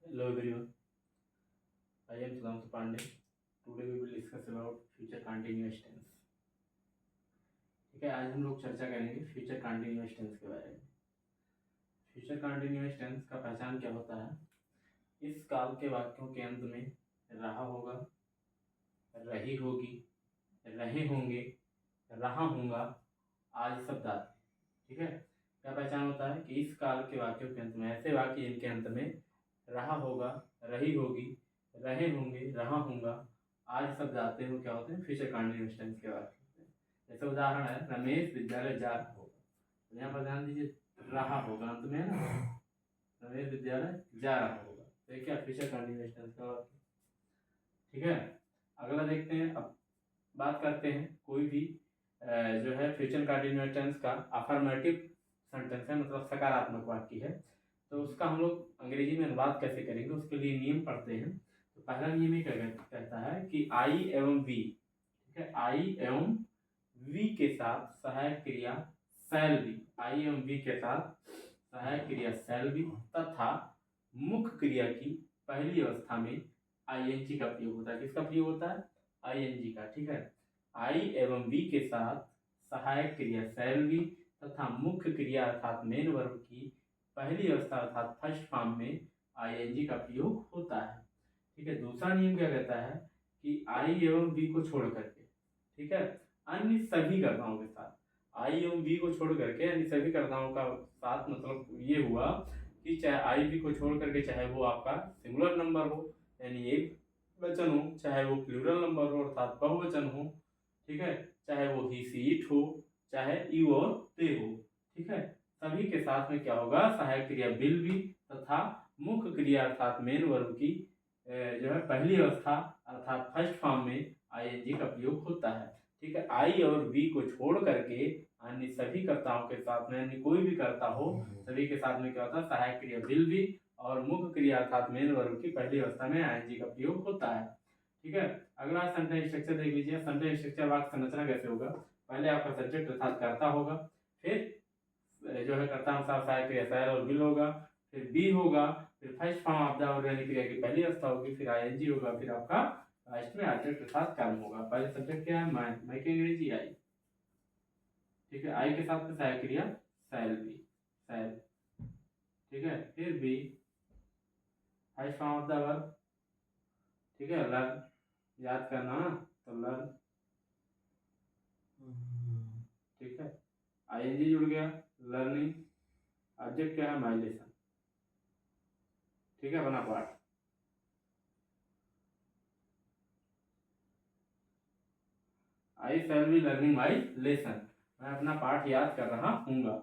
Hello everyone, I am Sudhanshu Pandey. Today we will discuss about future continuous tense. ठीक है, आज हम लोग चर्चा करेंगे फ्यूचर कंटिन्यूअस टेंस के बारे में। फ्यूचर कंटिन्यूअस टेंस का पहचान क्या होता है? इस काल के वाक्यों के अंत में रहा होगा, रही होगी, रहे होंगे, रहा होगा आदि शब्द आते हैं। ठीक है, क्या पहचान होता है कि इस काल के वाक्यों के अंत में ऐसे वाक्य जिनके अंत में रहा होगा, रही होगी, रहे होंगे, रहा होगा आदि शब्द आते हैं, वो क्या होते हैं? फ्यूचर कंटिन्यूअस टेंस के वाक्य होते हैं। जैसे उदाहरण है, रमेश विद्यालय जा रहा होगा, तो यहाँ पर ध्यान दीजिए, रहा होगा अंत में है ना, रमेश विद्यालय जा रहा होगा, तो ये क्या? फ्यूचर कंटिन्यूअस टेंस का वाक्य। ठीक है, अगला देखते हैं। अब बात करते हैं कोई भी जो है फ्यूचर कंटिन्यूअस टेंस का अफर्मेटिव सेंटेंस है, मतलब सकारात्मक वाक्य है, तो उसका हम लोग अंग्रेजी में अनुवाद कैसे करेंगे, उसके लिए नियम पढ़ते हैं। तो पहला नियम ये कहता है कि आई एवं वी, ठीक है, आई एवं वी के साथ सहायक क्रिया शैल बी, आई एवं वी के साथ सहायक क्रिया शैल बी तथा मुख्य क्रिया की पहली अवस्था में आईएनजी का प्रयोग होता है। किसका प्रयोग होता है? आईएनजी का। ठीक है, आई एवं वी के साथ सहायक क्रिया शैल बी तथा मुख्य क्रिया अर्थात मेन वर्ब की पहली अवस्था अर्थात फर्स्ट फॉर्म में आईएनजी का प्रयोग होता है। ठीक है, दूसरा नियम क्या कहता है कि आई एवं वी को छोड़ करके, ठीक है, अन्य सभी कर्ताओं के साथ, आई एवं वी को छोड़ करके अन्य सभी कर्ताओं का साथ, मतलब ये हुआ कि चाहे आई वी को छोड़ करके, चाहे वो आपका सिंगुलर नंबर हो यानी एक वचन हो, चाहे वो प्लूरल नंबर हो अर्थात बहुवचन हो, ठीक है, चाहे वो ही सी इट हो, चाहे यू और ते हो, ठीक है, सभी के साथ में क्या होगा? सहायक क्रिया विल भी तथा मुख्य क्रिया अर्थात मेन वर्ब की जो है पहली अवस्था अर्थात फर्स्ट फॉर्म में आईएनजी का प्रयोग होता है। ठीक है, आई और वी को छोड़ करके अन्य सभी कर्ताओं के साथ में, अन्य कोई भी कर्ता हो, सभी के साथ में क्या होता है? सहायक क्रिया विल भी और मुख्य क्रिया अर्थात मेन वर्ब की पहली अवस्था में आईएनजी का प्रयोग होता है। ठीक है, अगला सेंटेंस स्ट्रक्चर देख लीजिए। सेंटेंस स्ट्रक्चर वाक्य संरचना कैसे होगा? पहले आपका सब्जेक्ट अर्थात कर्ता होगा, फिर जो है कर्ता अनुसार सहायक क्रिया शैल और विल होगा, फिर बी होगा, फिर first form of the organic क्रिया की पहली अवस्था होगी, फिर आईएनजी होगा, फिर आपका लास्ट में ऑब्जेक्ट अर्थात कर्म होगा। पहले सब्जेक्ट क्या है? मैं की अंग्रेजी आई। ठीक है, आई के साथ में सहायक क्रिया शैल बी, शैल, ठीक है, फिर be first form of the verb, ठीक है, लर्न, याद करना ना, तो लर्न, ठीक है, आईएनजी जुड़ गया, लर्निंग, ऑब्जेक्ट क्या है? माई लेसन, ठीक है, बना पाठ। I shall be learning my lesson, मैं अपना पाठ याद कर रहा हूँगा।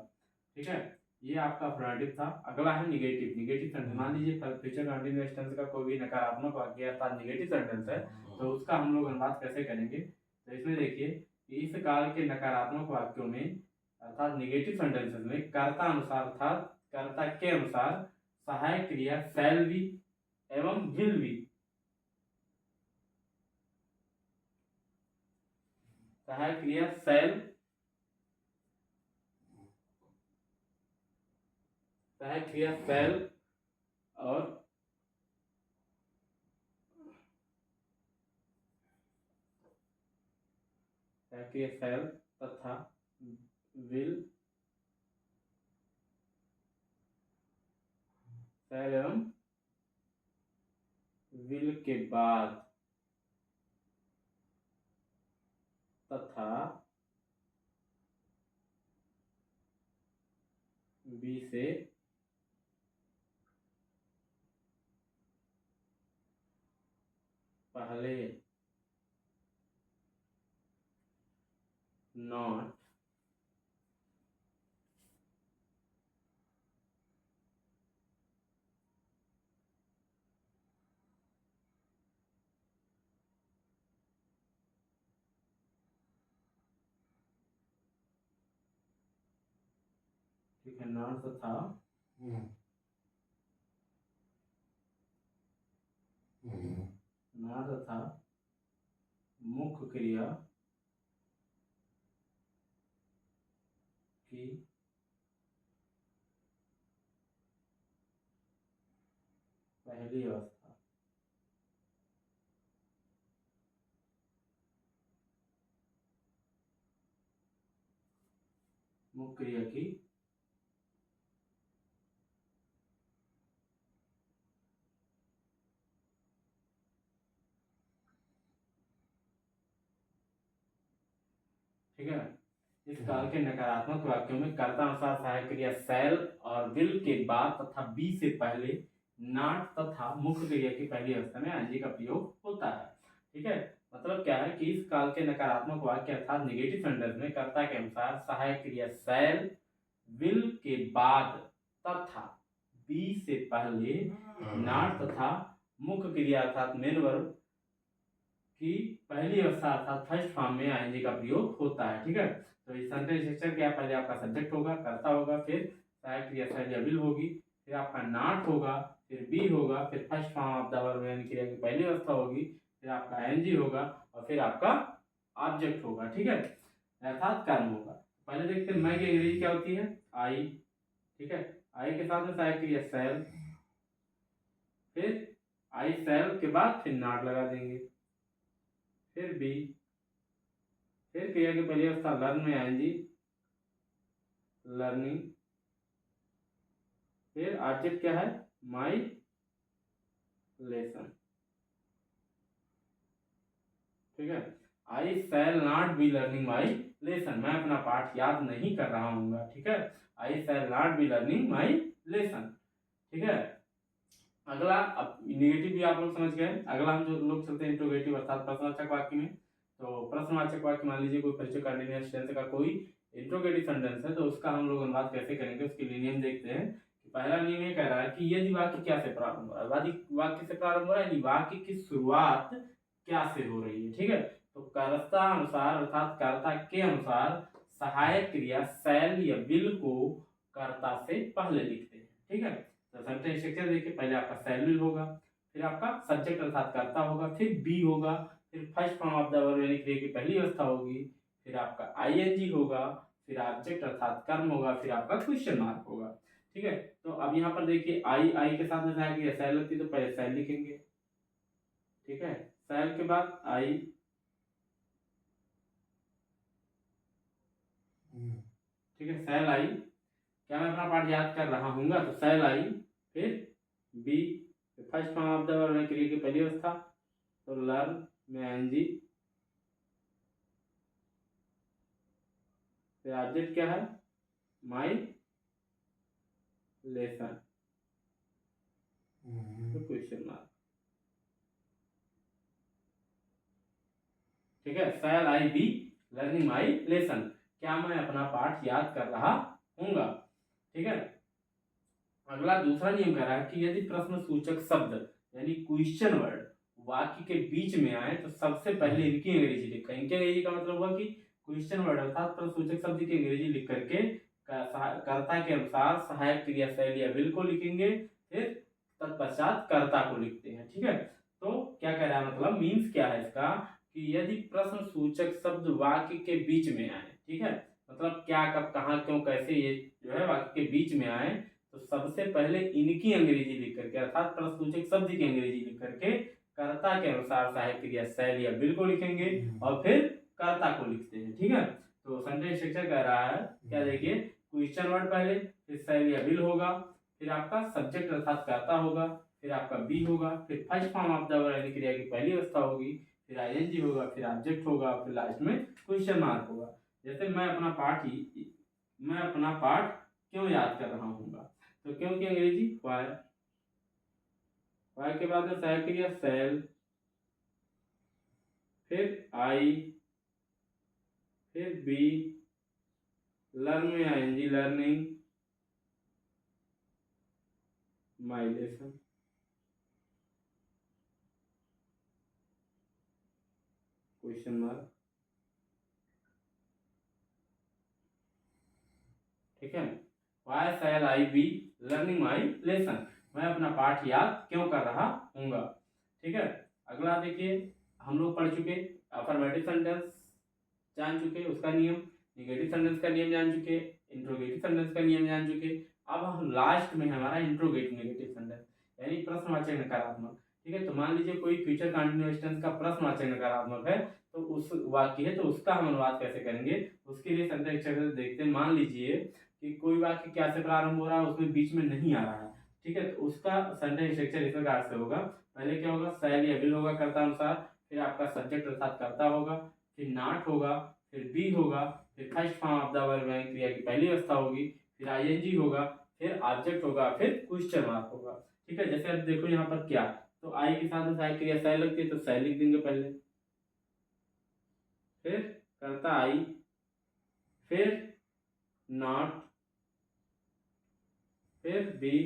ठीक है, ये आपका अफर्मेटिव था। अगला है निगेटिव। निगेटिव सेंटेंस, मान लीजिए फ्यूचर कंटिन्यूअस टेंस का कोई भी नकारात्मक वाक्य अर्थात निगेटिव सेंटेंस है, तो उसका हम लोग अनुवाद कैसे करेंगे? तो इसमें देखिए, इस काल के नकारात्मक वाक्यों में अर्थात निगेटिव सेंटेंसेस में कर्ता अनुसार अर्थात कर्ता के अनुसार सहायक क्रिया शैल बी एवं विल बी, सहायक क्रिया शैल, सहायक क्रिया शैल और सहायक क्रिया शैल तथा विल, शैल एवं विल के बाद तथा बी से पहले नॉट ठीक है, नॉट तथा नॉट तथा मुख्य क्रिया की पहली अवस्था, मुख्य क्रिया की ठीक है। इस काल के नकारात्मक वाक्यों में कर्ता अनुसार सहायक क्रिया शैल और विल के बाद तथा बी से पहले नॉट तथा मुख्य क्रिया की पहली अवस्था में आईएनजी का प्रयोग होता है। ठीक है, मतलब क्या है कि इस काल के नकारात्मक वाक्य अर्थात नेगेटिव सेंटेंस में कर्ता के अनुसार सहायक क्रिया शैल विल के बाद तथा बी से पहले नॉट तथा मुख्य क्रिया अर्थात मेन वर्ब की पहली अवस्था अर्थात फर्स्ट फॉर्म में आईएनजी का प्रयोग होता है। ठीक है, तो इस सेंटेंस स्ट्रक्चर क्या, पहले आपका सब्जेक्ट होगा, कर्ता होगा, फिर सहायक क्रिया शैल या विल होगी, फिर आपका नॉट होगा, फिर बी होगा, फिर first form of the verb यानी क्रिया की पहली अवस्था होगी, फिर आपका आईएनजी होगा और फिर आपका ऑब्जेक्ट होगा। ठीक है, अर्थात कर्म होगा। पहले देखते हैं मैं की अंग्रेजी क्या होती है, आई। ठीक है, आई के साथ में सहायक क्रिया शैल, फिर आई शैल के बाद फिर नॉट लगा देंगे, फिर बी, फिर क्रिया की पहली अवस्था लर्न में आएंगी लर्निंग, फिर ऑब्जेक्ट क्या है माई लेसन। ठीक है, I shall not be learning my lesson, मैं अपना पाठ याद नहीं कर रहा हूँ। ठीक है, I shall not be learning my lesson. ठीक है, अगला अब निगेटिव भी आप लोग समझ गए। अगला हम जो लोग चलते हैं इंट्रोगेटिव अर्थात प्रश्नवाचक वाक्य में। तो प्रश्नवाचक वाक्य मान लीजिए कोई परिचय कंटीन्यूअस टेंस का कोई इंट्रोगेटिव सेंटेंस है, तो उसका हम लोग अनुवाद कैसे करेंगे उसके लिए नियम देखते हैं। पहला नियम ये कह रहा है कि यदि वाक्य क्या से प्रारंभ हो रहा है, वाक्य से प्रारंभ हो रहा है, वाक्य की शुरुआत क्या से हो रही है। ठीक है, तो कर्ता अनुसार अर्थात कर्ता के अनुसार सहायक क्रिया शैल या विल को कर्ता से पहले लिखते हैं। ठीक है, तो सेंटेंस स्ट्रक्चर देखिए, पहले आपका शैल विल होगा, फिर आपका सब्जेक्ट अर्थात कर्ता होगा, फिर बी होगा, फिर first form of the verb यानी क्रिया की पहली अवस्था होगी, फिर आपका आईएनजी होगा, फिर ऑब्जेक्ट अर्थात कर्म होगा, फिर आपका क्वेश्चन मार्क होगा। ठीक है, तो अब यहाँ पर देखिए आई के साथ में शैल लगती है तो पहले शैल लिखेंगे। ठीक है, शैल के बाद आई, ठीक है, शैल आई, क्या मैं अपना पाठ याद कर रहा हूँ, तो शैल आई, फिर be, first form of the verb में क्रिया की पहली अवस्था, तो लर्न में आईएनजी, फिर ऑब्जेक्ट क्या है माई लेसन, तो क्वेश्चन मार्क। ठीक है, shall I be learning my lesson, क्या मैं अपना पाठ याद कर रहा हूँगा। ठीक है, अगला दूसरा नियम कह रहा है कि यदि प्रश्न सूचक शब्द यानी क्वेश्चन वर्ड वाक्य के बीच में आए तो सबसे पहले इनकी अंग्रेजी लिखें। इनकी अंग्रेजी का मतलब हुआ कि क्वेश्चन वर्ड अर्थात प्रश्न सूचक शब्द की अंग्रेजी लिख करके कर्ता के अनुसार सहायक क्रिया शैल या विल को लिखेंगे, फिर तत्पश्चात कर्ता को लिखते हैं। ठीक है, तो क्या कह रहा है, मतलब मीन्स क्या है इसका कि यदि प्रश्न सूचक शब्द वाक्य के बीच में आए, ठीक है, मतलब क्या कब कहाँ क्यों कैसे ये जो है वाक्य के बीच में आए, तो सबसे पहले इनकी अंग्रेजी लिख करके अर्थात प्रश्नसूचक शब्द की अंग्रेजी लिख करके कर्ता के अनुसार सहायक क्रिया शैल या विल को लिखेंगे और फिर कर्ता को लिखते हैं। ठीक है, तो सेंटेंस स्ट्रक्चर कह रहा है क्या, देखिए क्वेश्चन वर्ड पहले, फिर शैल या विल होगा, फिर आपका सब्जेक्ट अर्थात कर्ता होगा, फिर आपका बी होगा, फिर first form of the verb यानी क्रिया की पहली अवस्था होगी, फिर आईएनजी होगा, फिर ऑब्जेक्ट होगा, फिर लास्ट में क्वेश्चन मार्क होगा। जैसे मैं अपना पाठ क्यों याद कर रहा हूँ, तो क्यों की अंग्रेजी वाई, वाई के बाद में सहायक क्रिया शैल, फिर आई, फिर बी, लर्न में आएंगी learning my lesson. Question mark. ठीक है, why shall I be learning my lesson, मैं अपना पाठ याद क्यों कर रहा हूँगा। ठीक है, अगला देखिए, हम लोग पढ़ चुके अफर्मेटिव सेंटेंस जान चुके, उसका नियम, निगेटिव सेंटेंस का नियम जान चुके, इंट्रोगेटिव सेंटेंस का नियम जान चुके। अब हम लास्ट में हमारा इंट्रोगेटिव नेगेटिव सेंटेंस, यानी प्रश्नवाचक नकारात्मक। ठीक है, तो मान लीजिए कोई फ्यूचर कंटिन्यूअस टेंस का प्रश्नवाचक नकारात्मक है तो उस वाक्य है तो उसका हम अनुवाद कैसे करेंगे, उसके लिए सेंटेंस स्ट्रक्चर देखते हैं। मान लीजिए कि कोई वाक्य क्या से प्रारंभ हो रहा है, उसमें बीच में नहीं आ रहा है। ठीक है, तो उसका सेंटेंस स्ट्रक्चर इस प्रकार से होगा। पहले क्या होगा, शैल या विल होगा कर्ता अनुसार, फिर आपका सब्जेक्ट अर्थात कर्ता होगा, फिर नॉट होगा, फिर बी होगा, फिर first form of the verb यानी क्रिया की पहली अवस्था होगी, फिर आईएनजी होगा, फिर ऑब्जेक्ट होगा, फिर क्वेश्चन मार्क होगा। ठीक है, जैसे अब देखो यहाँ पर क्या, तो आई के साथ सहायक क्रिया शैल लगती है तो शैल लिख देंगे पहले, फिर कर्ता आई, फिर नॉट, फिर बी,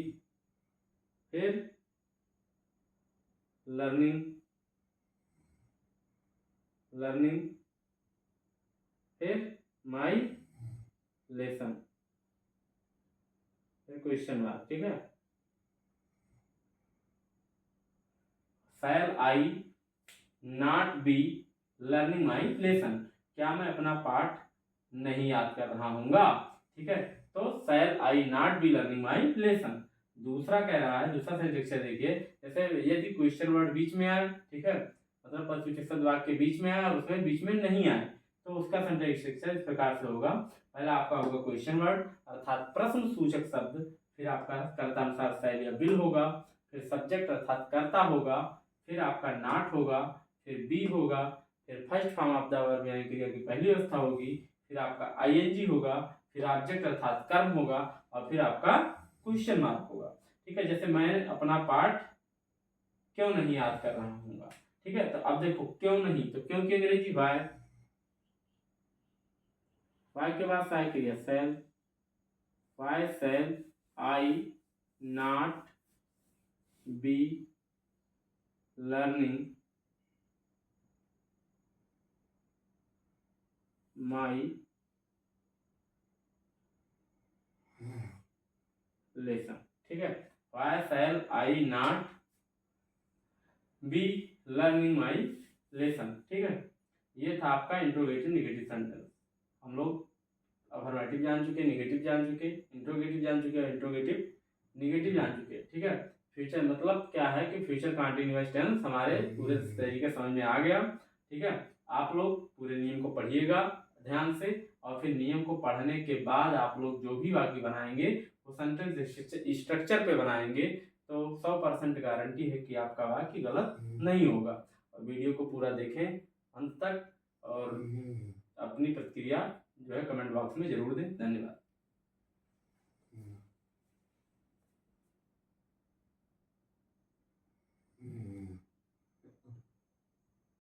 फिर लर्निंग, फिर माई लेसन, फिर क्वेश्चन मार्क। ठीक है, shall I not be learning my lesson, क्या मैं अपना पाठ नहीं याद कर रहा हूँगा। ठीक है, तो shall I not be learning my lesson. दूसरा कह रहा है, दूसरा सेंटेंस देखिए, जैसे यदि क्वेश्चन वर्ड बीच में आए, ठीक है, मतलब प्रश्नवाचक शब्द वाक्य के बीच में आए और उसमें बीच में नहीं आए, तो उसका सेंटेंस स्ट्रक्चर इस प्रकार से होगा। पहला आपका होगा क्वेश्चन वर्ड अर्थात प्रश्न सूचक शब्द, फिर आपका कर्ता अनुसार शैल या विल होगा, फिर सब्जेक्ट अर्थात कर्ता होगा, फिर आपका नॉट होगा, फिर बी होगा, फिर first form of the verb यानी क्रिया की पहली अवस्था होगी, फिर आपका आईएनजी होगा, फिर ऑब्जेक्ट अर्थात कर्म होगा, और फिर आपका क्वेश्चन मार्क होगा। ठीक है, जैसे मैं अपना पाठ क्यों नहीं याद कर रहा हूँ। ठीक है, तो अब देखो क्यों नहीं, तो क्यों की अंग्रेजी वाई, वाई के बाद सहायक क्रिया shall, why shall I not be learning my lesson. ठीक है, why shall I not be learning my lesson. ठीक है, ये था आपका इंट्रोगेटिव नेगेटिव सेंटेंस। हम लोग अफर्मेटिव जान चुके, नेगेटिव जान चुके, इंट्रोगेटिव जान चुके और इंट्रोगेटिव नेगेटिव जान चुके। ठीक है, फ्यूचर मतलब क्या है कि फ्यूचर कंटिन्यूअस टेंस हमारे पूरे तरीके समझ में आ गया। ठीक है, आप लोग पूरे नियम को पढ़िएगा ध्यान से, और फिर नियम को पढ़ने के बाद आप लोग जो भी वाक्य बनाएंगे वो सेंटेंस स्ट्रक्चर पे बनाएंगे, तो 100% गारंटी है कि आपका वाक्य गलत नहीं होगा। और वीडियो को पूरा देखें अंत तक और अपनी प्रतिक्रिया जो है कमेंट बॉक्स में जरूर दें। धन्यवाद।